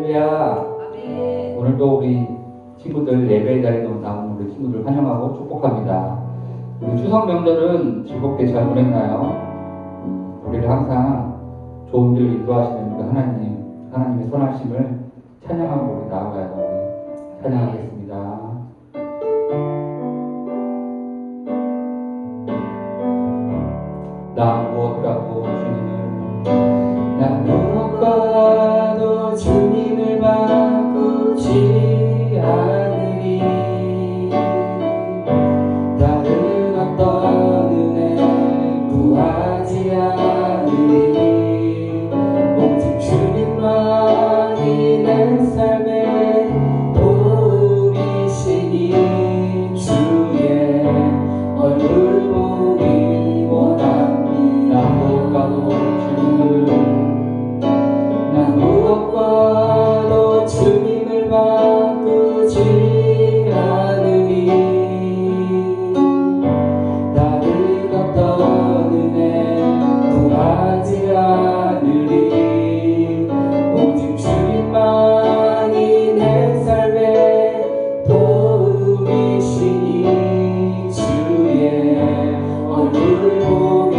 할렐루야. 오늘도 우리 친구들 예배 자리에 나온 우리 친구들 환영하고 축복합니다. 우리 추석 명절은 즐겁게 잘 보냈나요? 우리를 항상 좋은 길로 인도하시는 그 하나님의 선하심을 찬양하고 우리 나아가야 우리 찬양하겠습니다. 나 무엇과도 주님을 나 무엇과도 주님을 바꾸지 않으리. 다른 어떤 은혜 구하지 않으리. 오직 주님만이 내 삶의 도움이시니 주의 얼굴 보기 원합니다. 나 무엇과도 주님을 바꾸지 않으리. 다른 어떤 은혜 구하지 않으리. 오직 주님만이 내 삶의 도움이시니 주의 얼굴 보기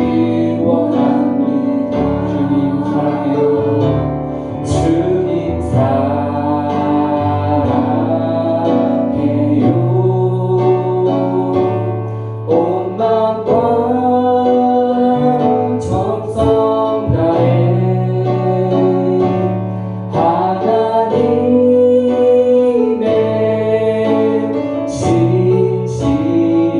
원합니다. 주님 사랑해요. 주님 사랑해요. 온 마음과 정성 다해 하나님의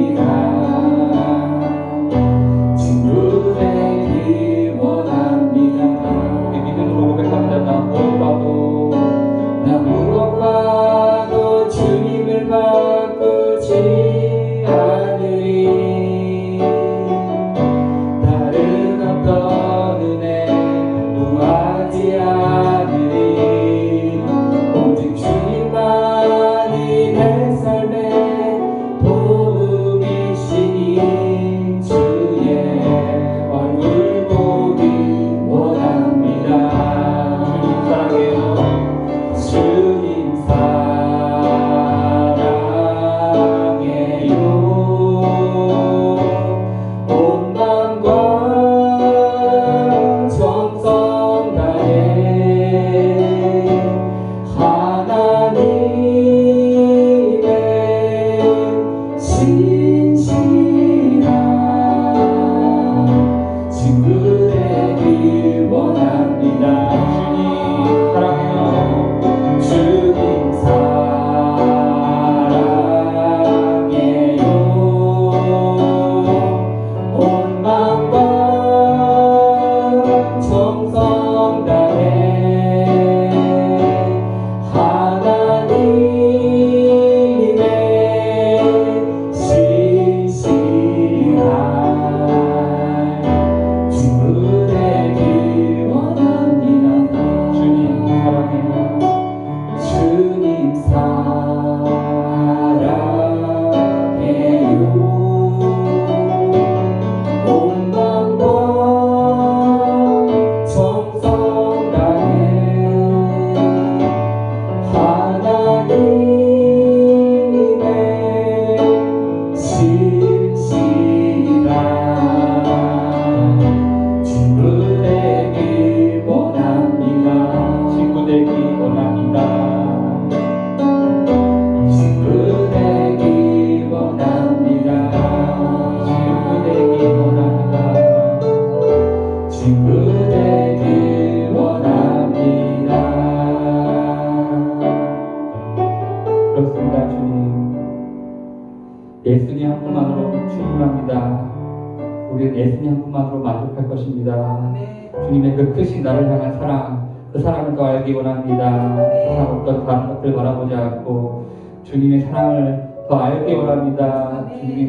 진실한 친구 되기 원합니다. 우리 믿음으로 고백합니다. 나 무엇과도 주님을 바꾸지 않으리. 다른 어떤 은혜 구하지 않으리. 오직 주님만이 내 삶의 도움이시니 주의 얼굴 보기 원합니다. 주님 사랑해요. 온 마음과 정성 다해 하나님의 진실한 친구 되기 원합니다. 주님 사랑해요. 주님 사랑해요. 온 마음과 정성 다해 하나님의 진실한 친구 되기 원합니다. 주님 사랑해요. 주님 사랑해요. 온 마음과 정성 다해 하나님의 진실한 친구 되기 원합니다. 친구 되기 원합니다. 친구 되기 원합니다. 친구 되기 원합니다. 친구 되기 원합니다. 그렇습니다. 주님 예수님 한 분만으로 충분합니다. 우리는 예수님 한 분만으로 만족할 것입니다. 주님의 그 크신 나를 향한 사랑, 그 사랑을 더 알기 원합니다. 세상 어떤 다른 것들 바라보지 않고 주님의 사랑을 더 알기 원합니다. 주님이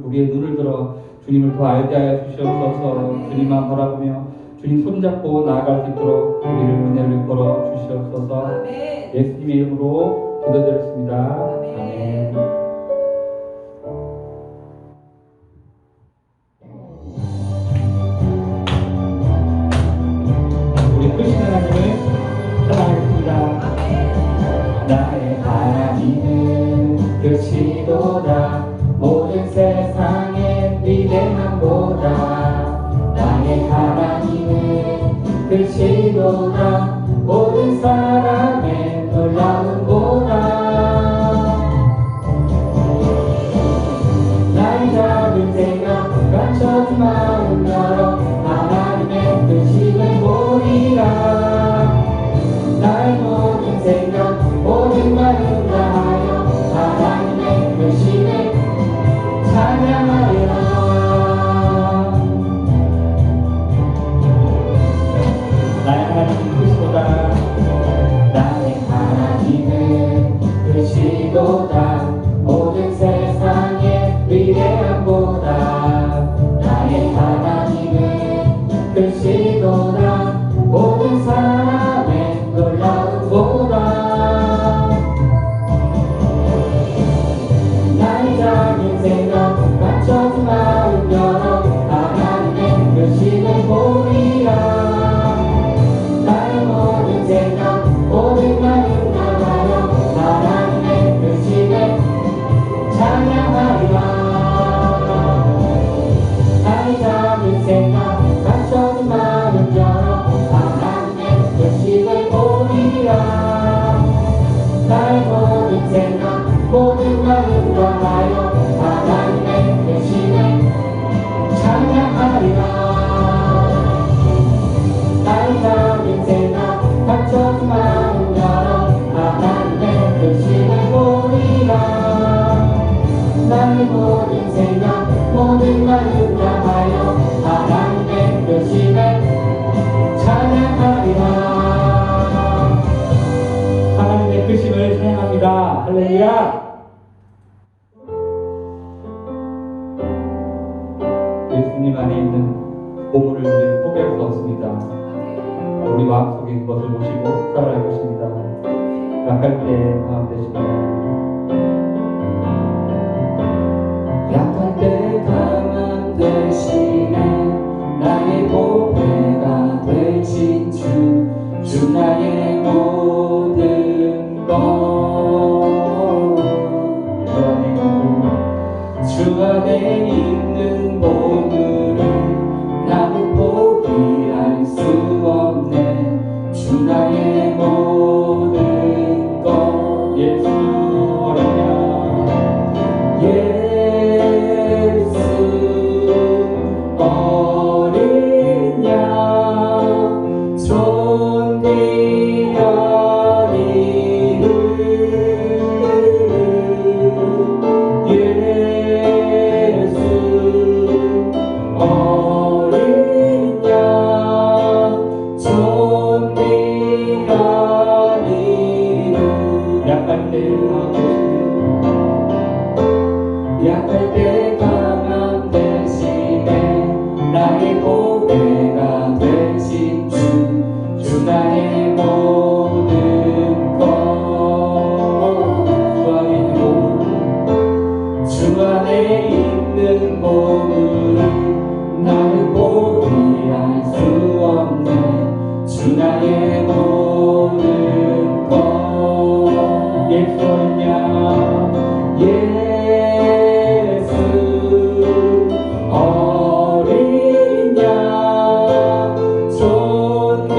우리의 눈을 들어 주님을 더 알게 하여 주시옵소서. 주님만 바라보며 주님 손잡고 나아갈 수 있도록 우리를 은혜를 걸어 주시옵소서. 예수님의 이름으로 기도드렸습니다. 아멘. 우리 크신 하나님을 사랑하겠습니다. 보다 모든 세상의 위대함보다 나의 하나님은 크시도다 모든 사람의 놀라움보다 나의 작은 생각 감춰진 마음 열어 하나님의 크심을 보리라 나의 모든 생각 모든 마음 다하여 하나님의 크심을 찬양하리라 나의 하나님 크시도다 나의 하나님은 크시도다 모든 세상의 위대함보다 나의 하나님은 크시도다 모든 사람의 놀라움보다 나의 작은 생각 감춰진 마음 열어 하나님의 크심을 보리라 나의 모든 생각 모든 마음 다하여 하나님의 크심을 찬양하리라 나의 작은 생각 감춰진 마음 열어 하나님의 크심을 보리라 나의 모든 생각 모든 마음 다하여 하나님의 크심을 찬양하리라 나의 작은 생각 감춰진 마음 열어 하나님의 크심을 보리라 나의 모든 생각 모든 마음 다하여 하나님의 크심을 찬양하리라 하나님의 크심을 찬양합니다. 할렐루야. 예수님 안에 있는 보물을 우리는 포기할 수 없습니다. 우리 마음속에 그것을 모시고 살아갈 것입니다. 약할 때 마음 되시면 약할 때 강함 되시네 나의 보배가 되신 주 나의 모든 것 주 안에 있는 보물은 나는 포기할 수 없네 주 나의 모든 것 예수 어리냐 예수 어린 양 존귀하리를 약할 때 강함 대신에 나의 보배가 되신 주 나의 모든 것 주 안에 있는 보물은 나를 포기할 수 없네 주 나의 모든 것 예수 어린 양 예수 어린 양 존귀한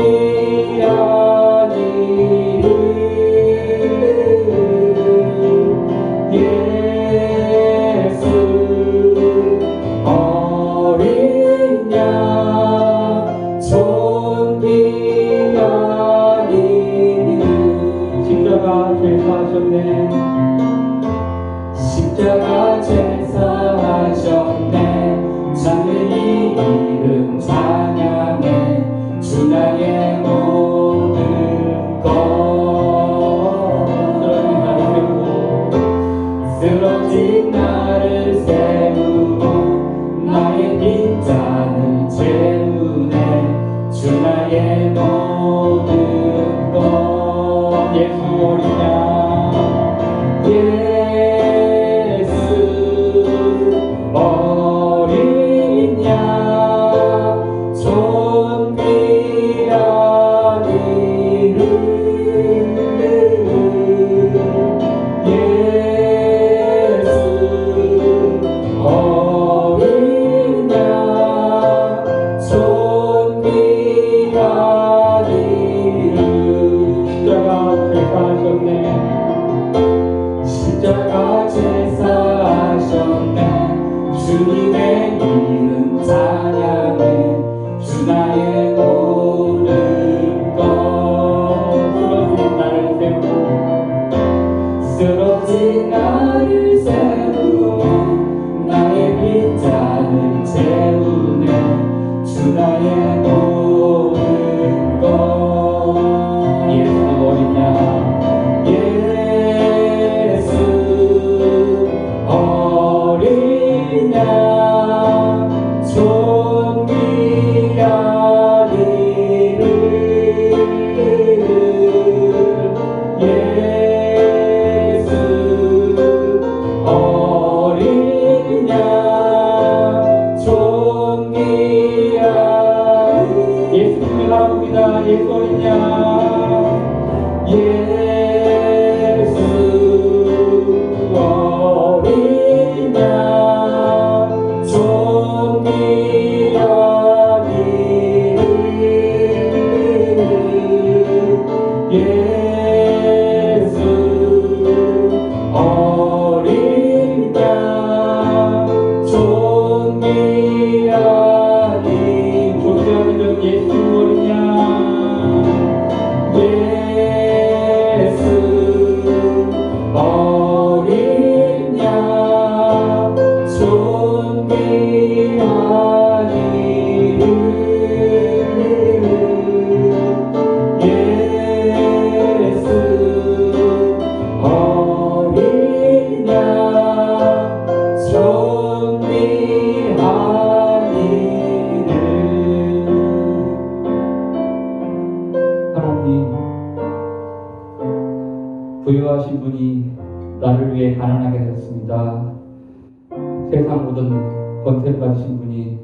이름 예수 어린 양 존귀한 이름 십자가 죄사하셨네 십자가 제사하셨네 작은 이 이름 찬양해 주 나의 모든 것 쓰러진 나를 세우고 나의 빈잔을 채우네 주 나의 모든 것 예수 어린 양 예수 어린 양 세상 모든 권세를 가지신 분이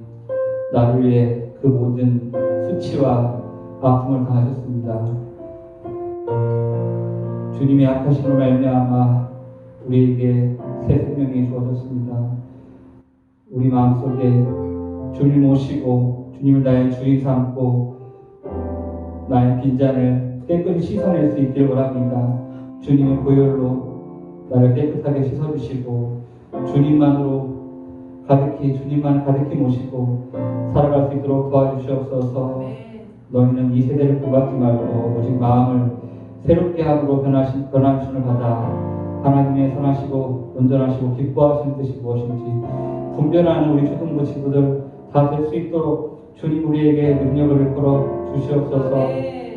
나를 위해 그 모든 수치와 아픔을 당하셨습니다. 주님의 악하심으로 말미암아 우리에게 새 생명이 주어졌습니다. 우리 마음속에 주님 모시고 주님을 나의 주인 삼고 나의 빈잔을 깨끗이 씻어낼 수 있길 원합니다. 주님의 보혈로 나를 깨끗하게 씻어주시고 주님만으로 주님만 가득히 모시고 살아갈 수 있도록 도와주시옵소서. 너희는 이 세대를 본받지 말고 오직 마음을 새롭게 함으로 변화심을 받아 하나님의 선하시고 온전하시고 기뻐하시는 뜻이 무엇인지 분별하는 우리 초등부 친구들 다 될 수 있도록 주님 우리에게 능력을 베풀어 주시옵소서.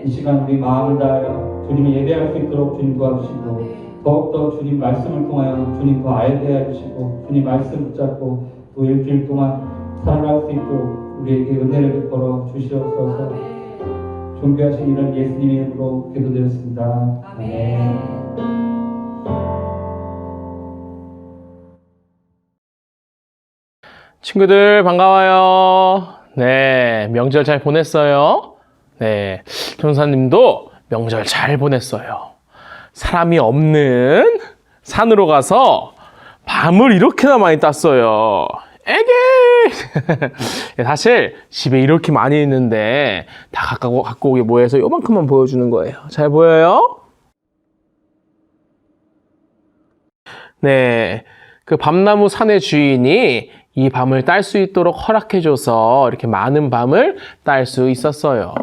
이 시간 우리 마음을 다하여 주님을 예배할 수 있도록 주님 도와주시고 더욱더 주님 말씀을 통하여 주님 더 알게 해주시고 주님 말씀 붙잡고 또 일주일 동안 살아갈 수 있도록 우리에게 은혜를 베풀어 주시옵소서. 존귀하신 이름 예수님의 이름으로 기도드렸습니다. 아멘. 친구들 반가워요. 네, 명절 잘 보냈어요? 네, 전사님도 명절 잘 보냈어요. 사람이 없는 산으로 가서 밤을 이렇게나 많이 땄어요. 에게! 사실 집에 이렇게 많이 있는데 다 갖고 오게 모여서 요만큼만 보여주는 거예요. 잘 보여요? 네, 그 밤나무 산의 주인이 이 밤을 딸 수 있도록 허락해줘서 이렇게 많은 밤을 딸 수 있었어요.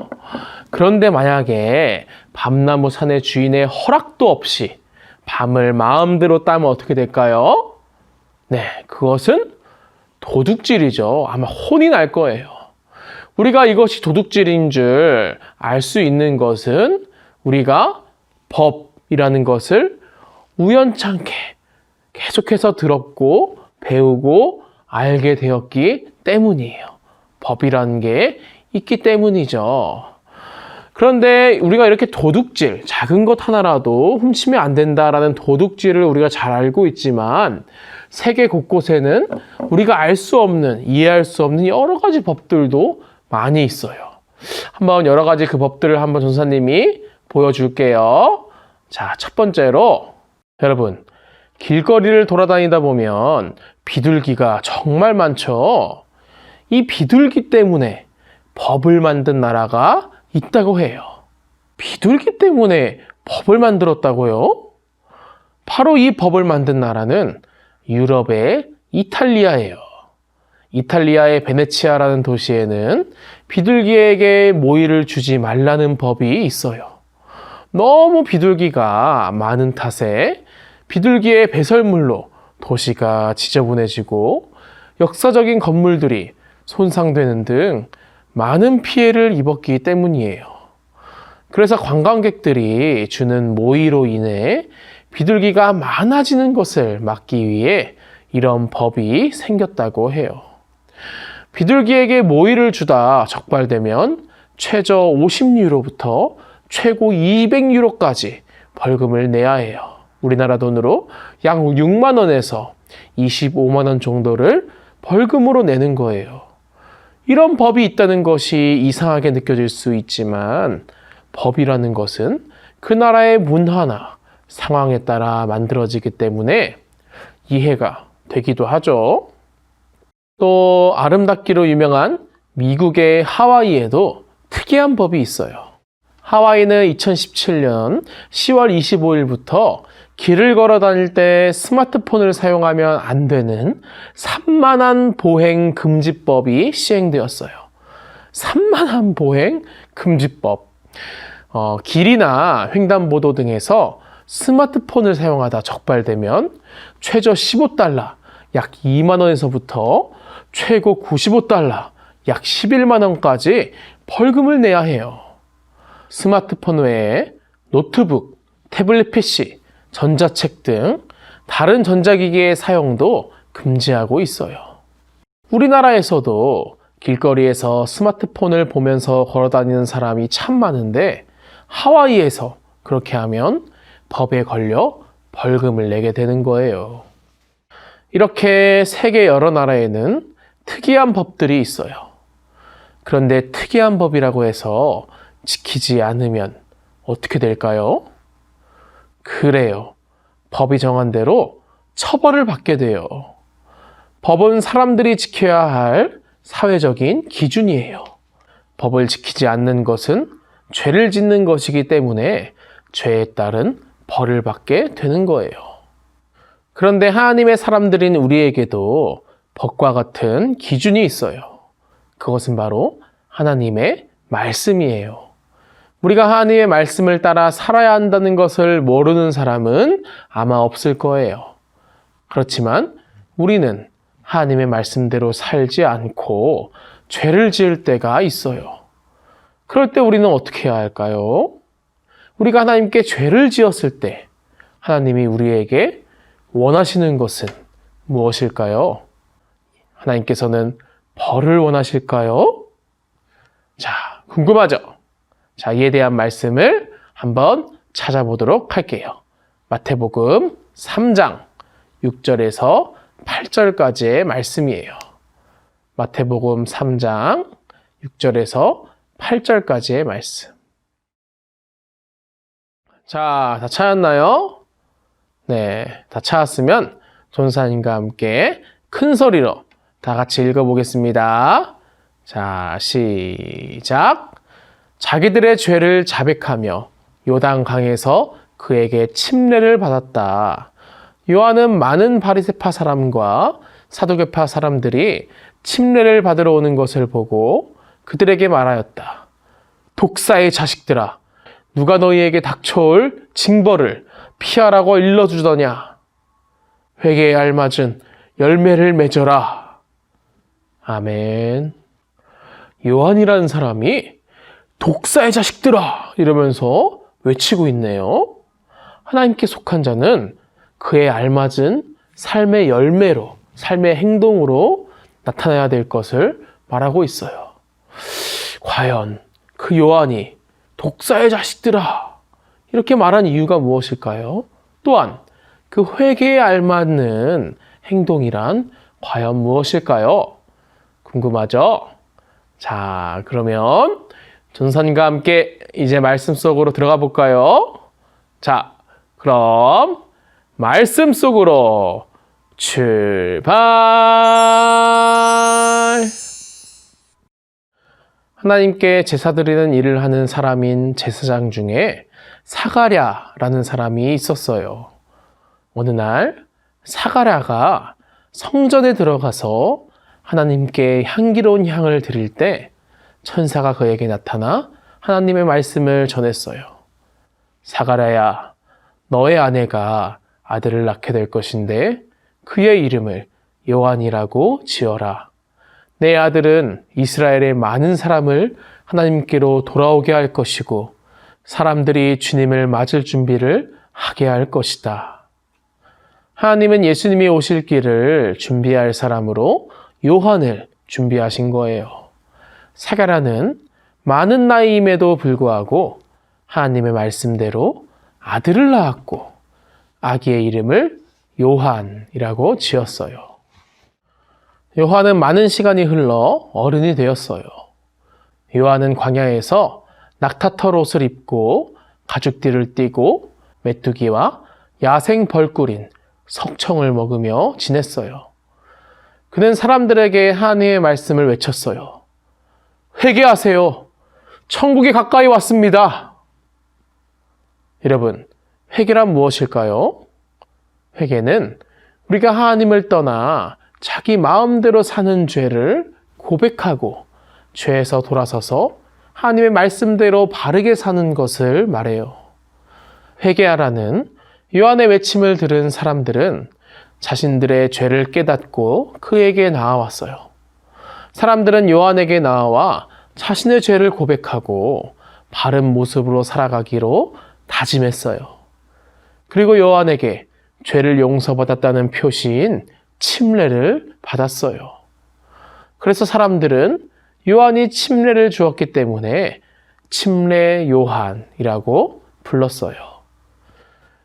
그런데 만약에 밤나무 산의 주인의 허락도 없이 밤을 마음대로 따면 어떻게 될까요? 네, 그것은 도둑질이죠. 아마 혼이 날 거예요. 우리가 이것이 도둑질인 줄 알 수 있는 것은 우리가 법이라는 것을 우연찮게 계속해서 들었고 배우고 알게 되었기 때문이에요. 법이라는 게 있기 때문이죠. 그런데 우리가 이렇게 도둑질, 작은 것 하나라도 훔치면 안 된다라는 도둑질을 우리가 잘 알고 있지만 세계 곳곳에는 우리가 알 수 없는, 이해할 수 없는 여러 가지 법들도 많이 있어요. 한번 여러 가지 그 법들을 한번 전사님이 보여줄게요. 자, 첫 번째로 여러분, 길거리를 돌아다니다 보면 비둘기가 정말 많죠. 이 비둘기 때문에 법을 만든 나라가 있다고 해요. 비둘기 때문에 법을 만들었다고요? 바로 이 법을 만든 나라는 유럽의 이탈리아예요. 이탈리아의 베네치아라는 도시에는 비둘기에게 모이를 주지 말라는 법이 있어요. 너무 비둘기가 많은 탓에 비둘기의 배설물로 도시가 지저분해지고 역사적인 건물들이 손상되는 등 많은 피해를 입었기 때문이에요. 그래서 관광객들이 주는 모이로 인해 비둘기가 많아지는 것을 막기 위해 이런 법이 생겼다고 해요. 비둘기에게 모이를 주다 적발되면 최저 50유로부터 최고 200유로까지 벌금을 내야 해요. 우리나라 돈으로 약 6만 원에서 25만 원 정도를 벌금으로 내는 거예요. 이런 법이 있다는 것이 이상하게 느껴질 수 있지만 법이라는 것은 그 나라의 문화나 상황에 따라 만들어지기 때문에 이해가 되기도 하죠. 또 아름답기로 유명한 미국의 하와이에도 특이한 법이 있어요. 하와이는 2017년 10월 25일부터 길을 걸어 다닐 때 스마트폰을 사용하면 안 되는 산만한 보행 금지법이 시행되었어요. 산만한 보행 금지법. 길이나 횡단보도 등에서 스마트폰을 사용하다 적발되면 최저 15달러, 약 2만 원에서부터 최고 95달러, 약 11만 원까지 벌금을 내야 해요. 스마트폰 외에 노트북, 태블릿 PC, 전자책 등 다른 전자기기의 사용도 금지하고 있어요. 우리나라에서도 길거리에서 스마트폰을 보면서 걸어다니는 사람이 참 많은데 하와이에서 그렇게 하면 법에 걸려 벌금을 내게 되는 거예요. 이렇게 세계 여러 나라에는 특이한 법들이 있어요. 그런데 특이한 법이라고 해서 지키지 않으면 어떻게 될까요? 그래요. 법이 정한 대로 처벌을 받게 돼요. 법은 사람들이 지켜야 할 사회적인 기준이에요. 법을 지키지 않는 것은 죄를 짓는 것이기 때문에 죄에 따른 벌을 받게 되는 거예요. 그런데 하나님의 사람들인 우리에게도 법과 같은 기준이 있어요. 그것은 바로 하나님의 말씀이에요. 우리가 하나님의 말씀을 따라 살아야 한다는 것을 모르는 사람은 아마 없을 거예요. 그렇지만 우리는 하나님의 말씀대로 살지 않고 죄를 지을 때가 있어요. 그럴 때 우리는 어떻게 해야 할까요? 우리가 하나님께 죄를 지었을 때 하나님이 우리에게 원하시는 것은 무엇일까요? 하나님께서는 벌을 원하실까요? 자, 궁금하죠? 자, 이에 대한 말씀을 한번 찾아보도록 할게요. 마태복음 3장 6절에서 8절까지의 말씀이에요. 마태복음 3장 6절에서 8절까지의 말씀. 자, 다 찾았나요? 네, 다 찾았으면 전사님과 함께 큰 소리로 다 같이 읽어보겠습니다. 자, 시작. 자기들의 죄를 자백하며 요단강에서 그에게 침례를 받았다. 요한은 많은 바리새파 사람과 사두개파 사람들이 침례를 받으러 오는 것을 보고 그들에게 말하였다. 독사의 자식들아, 누가 너희에게 닥쳐올 징벌을 피하라고 일러주더냐? 회개에 알맞은 열매를 맺어라. 아멘. 요한이라는 사람이 독사의 자식들아 이러면서 외치고 있네요. 하나님께 속한 자는 그에 알맞은 삶의 열매로, 삶의 행동으로 나타나야 될 것을 말하고 있어요. 과연 그 요한이 독사의 자식들아 이렇게 말한 이유가 무엇일까요? 또한 그 회개에 알맞는 행동이란 과연 무엇일까요? 궁금하죠? 자, 그러면 전사님과 함께 이제 말씀 속으로 들어가 볼까요? 자, 그럼 말씀 속으로 출발! 하나님께 제사 드리는 일을 하는 사람인 제사장 중에 사가랴라는 사람이 있었어요. 어느 날 사가랴가 성전에 들어가서 하나님께 향기로운 향을 드릴 때 천사가 그에게 나타나 하나님의 말씀을 전했어요. 사가랴야, 너의 아내가 아들을 낳게 될 것인데 그의 이름을 요한이라고 지어라. 내 아들은 이스라엘의 많은 사람을 하나님께로 돌아오게 할 것이고 사람들이 주님을 맞을 준비를 하게 할 것이다. 하나님은 예수님이 오실 길을 준비할 사람으로 요한을 준비하신 거예요. 사가랴는 많은 나이임에도 불구하고 하나님의 말씀대로 아들을 낳았고 아기의 이름을 요한이라고 지었어요. 요한은 많은 시간이 흘러 어른이 되었어요. 요한은 광야에서 낙타털 옷을 입고 가죽띠를 띠고 메뚜기와 야생 벌꿀인 석청을 먹으며 지냈어요. 그는 사람들에게 하나님의 말씀을 외쳤어요. 회개하세요. 천국이 가까이 왔습니다. 여러분, 회개란 무엇일까요? 회개는 우리가 하나님을 떠나 자기 마음대로 사는 죄를 고백하고 죄에서 돌아서서 하나님의 말씀대로 바르게 사는 것을 말해요. 회개하라는 요한의 외침을 들은 사람들은 자신들의 죄를 깨닫고 그에게 나아왔어요. 사람들은 요한에게 나와 자신의 죄를 고백하고 바른 모습으로 살아가기로 다짐했어요. 그리고 요한에게 죄를 용서받았다는 표시인 침례를 받았어요. 그래서 사람들은 요한이 침례를 주었기 때문에 침례 요한이라고 불렀어요.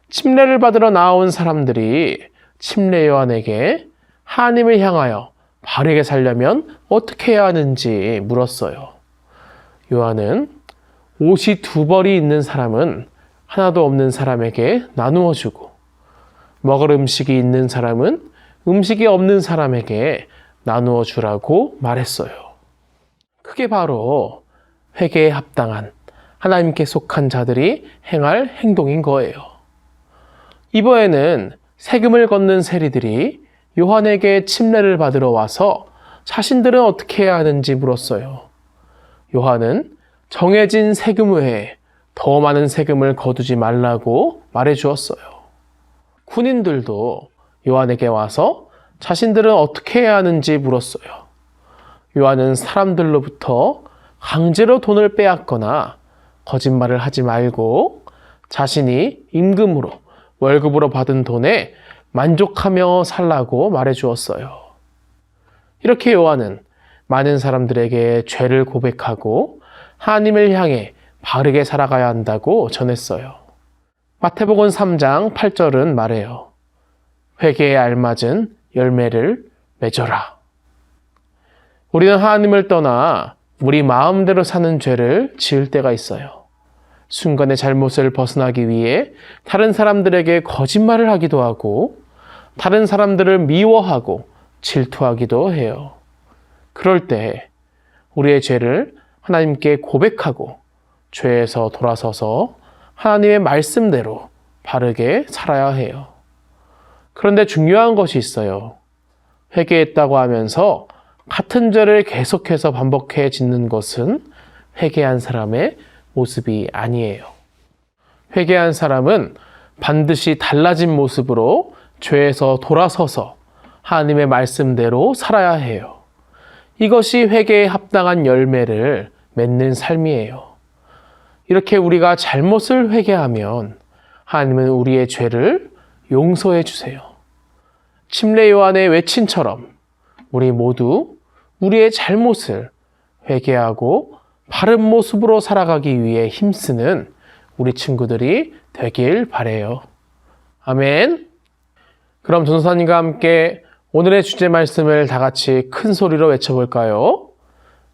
침례를 받으러 나온 사람들이 침례 요한에게 하나님을 향하여 바르게 살려면 어떻게 해야 하는지 물었어요. 요한은 옷이 두 벌이 있는 사람은 하나도 없는 사람에게 나누어 주고 먹을 음식이 있는 사람은 음식이 없는 사람에게 나누어 주라고 말했어요. 그게 바로 회개에 합당한 하나님께 속한 자들이 행할 행동인 거예요. 이번에는 세금을 걷는 세리들이 요한에게 침례를 받으러 와서 자신들은 어떻게 해야 하는지 물었어요. 요한은 정해진 세금 외에 더 많은 세금을 거두지 말라고 말해 주었어요. 군인들도 요한에게 와서 자신들은 어떻게 해야 하는지 물었어요. 요한은 사람들로부터 강제로 돈을 빼앗거나 거짓말을 하지 말고 자신이 임금으로 월급으로 받은 돈에 만족하며 살라고 말해 주었어요. 이렇게 요한은 많은 사람들에게 죄를 고백하고 하나님을 향해 바르게 살아가야 한다고 전했어요. 마태복음 3장 8절은 말해요. 회개에 알맞은 열매를 맺어라. 우리는 하나님을 떠나 우리 마음대로 사는 죄를 지을 때가 있어요. 순간의 잘못을 벗어나기 위해 다른 사람들에게 거짓말을 하기도 하고 다른 사람들을 미워하고 질투하기도 해요. 그럴 때 우리의 죄를 하나님께 고백하고 죄에서 돌아서서 하나님의 말씀대로 바르게 살아야 해요. 그런데 중요한 것이 있어요. 회개했다고 하면서 같은 죄를 계속해서 반복해 짓는 것은 회개한 사람의 모습이 아니에요. 회개한 사람은 반드시 달라진 모습으로 죄에서 돌아서서 하나님의 말씀대로 살아야 해요. 이것이 회개에 합당한 열매를 맺는 삶이에요. 이렇게 우리가 잘못을 회개하면 하나님은 우리의 죄를 용서해 주세요. 침례 요한의 외침처럼 우리 모두 우리의 잘못을 회개하고 바른 모습으로 살아가기 위해 힘쓰는 우리 친구들이 되길 바라요. 아멘. 그럼 전도사님과 함께 오늘의 주제 말씀을 다 같이 큰 소리로 외쳐볼까요?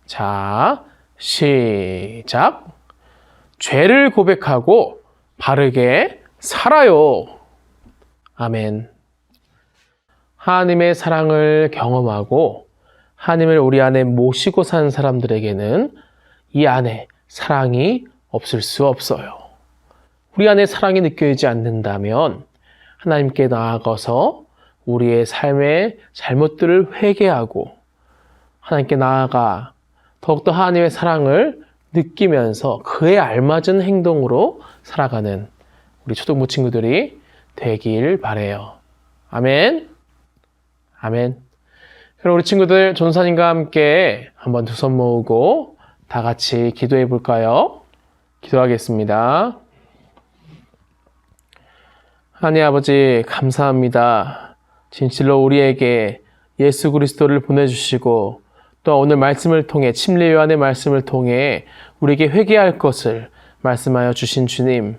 자, 시작. 죄를 고백하고 바르게 살아요. 아멘. 하나님의 사랑을 경험하고 하나님을 우리 안에 모시고 사는 사람들에게는 이 안에 사랑이 없을 수 없어요. 우리 안에 사랑이 느껴지지 않는다면 하나님께 나아가서 우리의 삶의 잘못들을 회개하고 하나님께 나아가 더욱더 하나님의 사랑을 느끼면서 그에 알맞은 행동으로 살아가는 우리 초등부 친구들이 되길 바라요. 아멘. 아멘. 그럼 우리 친구들 전도사님과 함께 한번 두 손 모으고 다 같이 기도해 볼까요? 기도하겠습니다. 하나님 아버지 감사합니다. 진실로 우리에게 예수 그리스도를 보내주시고 또 오늘 말씀을 통해 침례 요한의 말씀을 통해 우리에게 회개할 것을 말씀하여 주신 주님,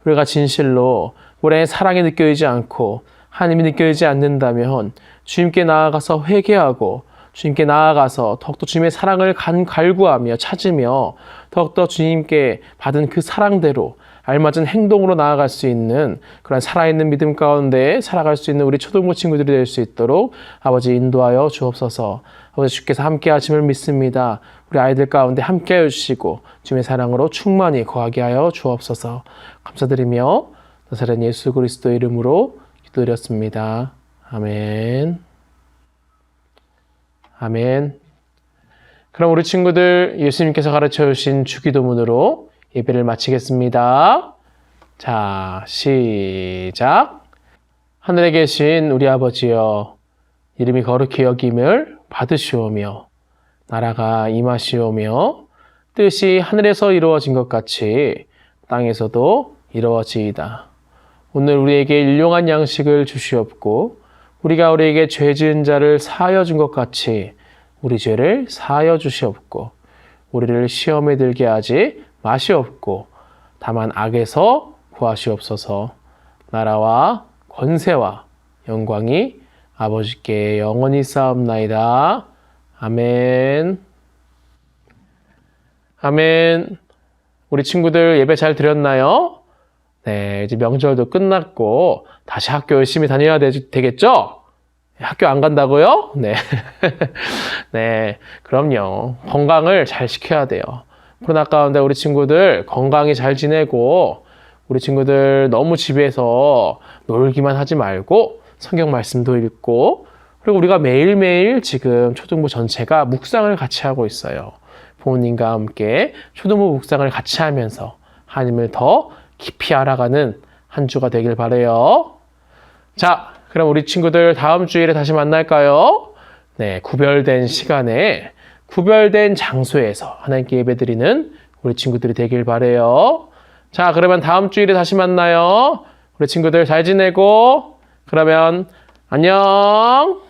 우리가 진실로 우리의 사랑이 느껴지지 않고 하나님이 느껴지지 않는다면 주님께 나아가서 회개하고 주님께 나아가서 더욱더 주님의 사랑을 갈구하며 찾으며 더욱더 주님께 받은 그 사랑대로 알맞은 행동으로 나아갈 수 있는 그런 살아있는 믿음 가운데 살아갈 수 있는 우리 초등부 친구들이 될 수 있도록 아버지 인도하여 주옵소서. 아버지 주께서 함께 하심을 믿습니다. 우리 아이들 가운데 함께 하여 주시고 주님의 사랑으로 충만히 거하게 하여 주옵소서. 감사드리며 나사렛 예수 그리스도 이름으로 기도드렸습니다. 아멘. 아멘. 그럼 우리 친구들 예수님께서 가르쳐 주신 주기도문으로 예배를 마치겠습니다. 자, 시작. 하늘에 계신 우리 아버지여, 이름이 거룩히 여김을 받으시오며 나라가 임하시오며 뜻이 하늘에서 이루어진 것 같이 땅에서도 이루어지이다. 오늘 우리에게 일용할 양식을 주시옵고 우리가 우리에게 죄 지은 자를 사하여 준 것 같이 우리 죄를 사하여 주시옵고 우리를 시험에 들게 하지 마시옵고 다만 악에서 구하시옵소서. 나라와 권세와 영광이 아버지께 영원히 싸움나이다. 아멘. 아멘. 우리 친구들 예배 잘 드렸나요? 네, 이제 명절도 끝났고 다시 학교 열심히 다녀야 되겠죠? 학교 안 간다고요? 네. 네, 그럼요. 건강을 잘 지켜야 돼요. 코로나 가운데 우리 친구들 건강히 잘 지내고 우리 친구들 너무 집에서 놀기만 하지 말고 성경 말씀도 읽고 그리고 우리가 매일매일 지금 초등부 전체가 묵상을 같이 하고 있어요. 부모님과 함께 초등부 묵상을 같이 하면서 하나님을 더 깊이 알아가는 한 주가 되길 바라요. 자, 그럼 우리 친구들 다음 주일에 다시 만날까요? 네, 구별된 시간에 구별된 장소에서 하나님께 예배드리는 우리 친구들이 되길 바라요. 자, 그러면 다음 주일에 다시 만나요. 우리 친구들 잘 지내고 그러면 안녕.